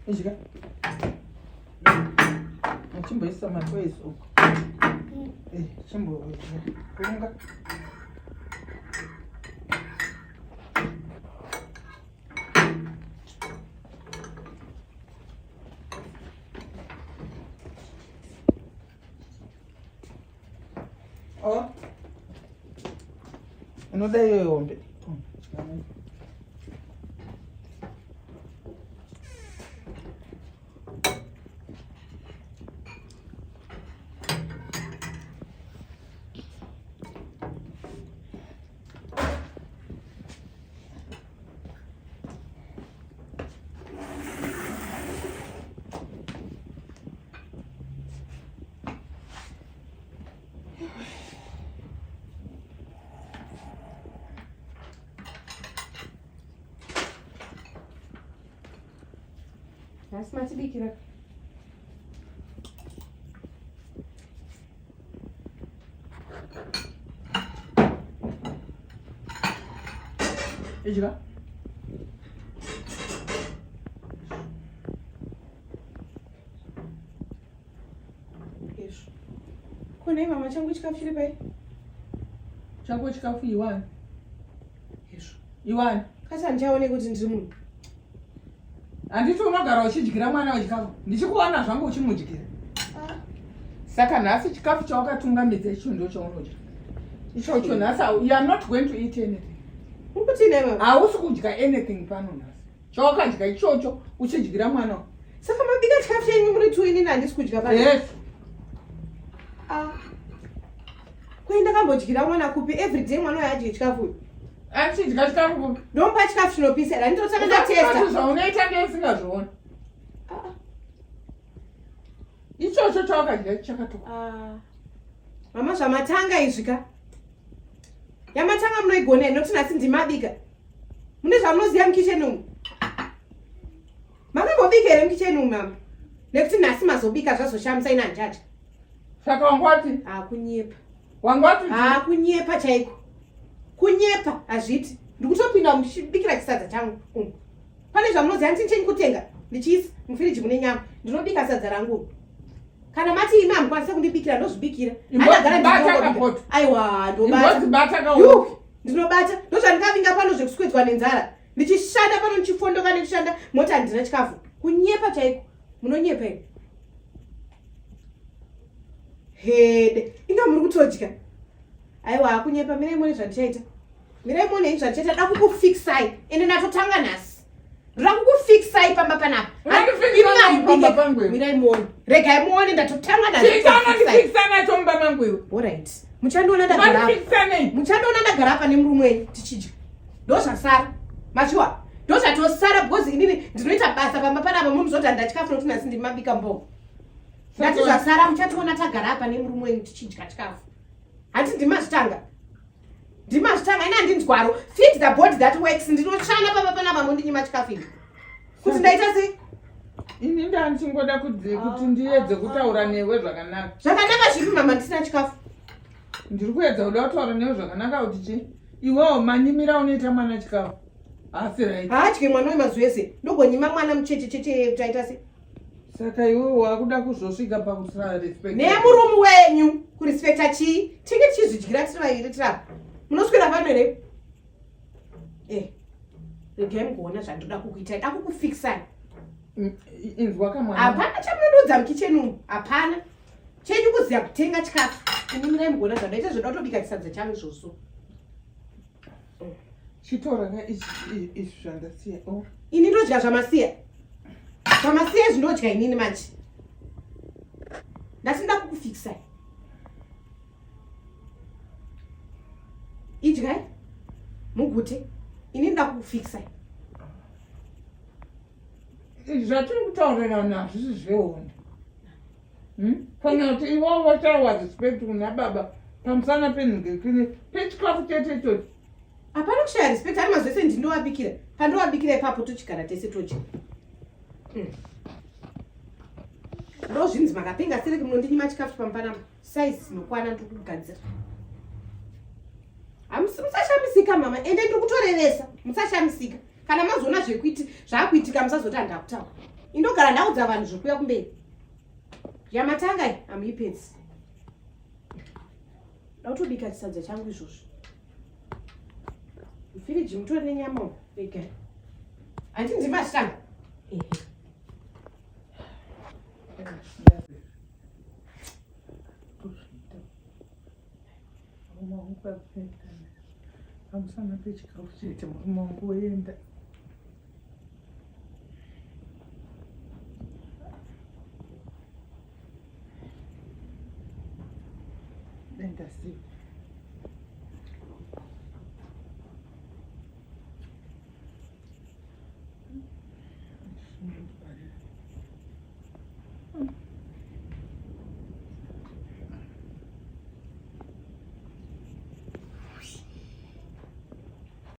Ijika. Chimbo isa matwezi uko. Chimbo kunga. Oh. Unoda yombe. That's my kubika. Ijika. Yes. Kune mama changu chikafu chiri pai? Changu chikafu iwani. Yes. Iwani. Kasa ndichaone kuti ndiri munhu. Anditi unogara uchidyira mwana wechikafu. Ndichikuwana zvangu uchimudyira. Saka nhasi chikafu chawakatungamidza icho ndo chaunodya. Ichocho nhasi you are not going to eat anything. Ukuti nema? Hausi kudya anything pano nhasi. Chawakadya ichocho uchidyira mwana. Saka mabika chikafu chenyu muri tu inini handisi kudya pano. Yes. Kuenda kambodyira mwana kupi everyday mwana wayadye chikafu. Achidya chikafu. Ndompa chikafu chinopisa. Ndinotanga ndatesta. Zvaunoita ndeisingazviona. Ichocho chawakadya chakatoka. Mama zvamatanga izvika. Yamatanga munoigona nokuti nhasi ndimabika. Mune zvamunoziva mukicheni umu? Makambobika here mukicheni umu mama? Nekuti nhasi mazobika zvazoshamisa ina handadya. Saka wangwati? Kunyepa. Wangwati? Kunyepa chaiko. Kunyepa hazviti. Ndikutopinda muchibikira chisadza changu umu. Pane zvamunoziva ndini chenyu kutenga ndichiisa mufiriji mune nyama. Ndinobika sadza rangu. Kana mati imi hamukwanisa kundibikira ndozvibikira. Aiwa ndobata. Ndinobata. Ndozvandikavinga pano zvekuswedzwa nenzara. Ndichishanda pano ndichifondoka nekushanda mota handina chikafu. Kunyepa chaiko. Munonyepa imi. Hede. Inga muri kutodya. Aiwa kunyepa mirai muone zvandichaita. Mirai muone izvi zvandichaita. Da kukufixai. Ende ndatotanga nhasi. Rakukufixai pamba panapa. Mirai muone. Regai muone ndatotanga nhasi. Chikana nacho mubaba wangu iwe. Alright. Muchandiona ndagara apa. Muchandiona ndagara apa nemurume wenyu tichidya. Ndozvasara. Machiwa. Ndozvatosara because inini ndinoita basa pamba panapa munozoti handachikafu nokuti nhasi ndimabika mboga. Ndati zvasara muchationa tagara apa nemurume wenyu tichidya chikafu. Hati ndimazvitanga. Ndimazvitanga ina handinzwaro. Feed the body that works. Ndinoshanda pamba panapa mundinyima chikafu ini. Kuti ndaita sei? Ini ndichingoda kuti ndiedze kutaura newe zvakanaka. Zvakanaka zvipi mama ndisina chikafu? Ndiri kuedza kuda kutaura newe zvakanaka kuti chi? Iwewo manyimira unoita mwana chikafu. Asi right. Haadye mwana wemazuva ese. Ndogonyima mwana mucheche taita sei? Saka iwewo wakuda kuzosvika pakusara respect. Nemurume wenyu kurespekta chii? Tinge tichizvidyira tiri vairi tirapa. Munoswera pano here? Regai mugoona zvandoda kukuitai. Da kukufixai. Inzwa kamwana. Hapana chamunododza mukicheni umu. Hapana. Chenyu kuziva kutenga chikafu. Ini mirai mugoona zvandaita zvoda kutobika chisadza changu izvozvo. Chitora izvi zvandasiya. Ini ndodya zvamasiya. Zvamasiya izvi ndodya inini manje. Ndasinda kukufixai. Idyai. Mugute. Ini nda kukufixai. Zvatiri kutaurirana hazvisi zvehondo. Kana kuti iwewo wataura respect kuna baba pamusana penhingekine pechikafu chete ichochi. Hapana kushaya respect. Ari mazuva ese ndinowabikira. Pandowabikira ipapo tochigara tese todya. Ndozvinzi makapenga sereki munondinyima chikafu pampanapa. Size inokwana ndokugadzira. Musashamisika mama. Ende ndikutoreresa. Musashamisika. Kana mazoona zvaakuitika musazoti handakutaura. indogara ndaudza vanhu zvokuya kumberi yamatanga iyi hamuipedzi dautobika chisadza changu izvozvo mufiriji mutori nenyama vega handi ndimashanga pamusana pechikafu chete murume wangu oenda dendasiva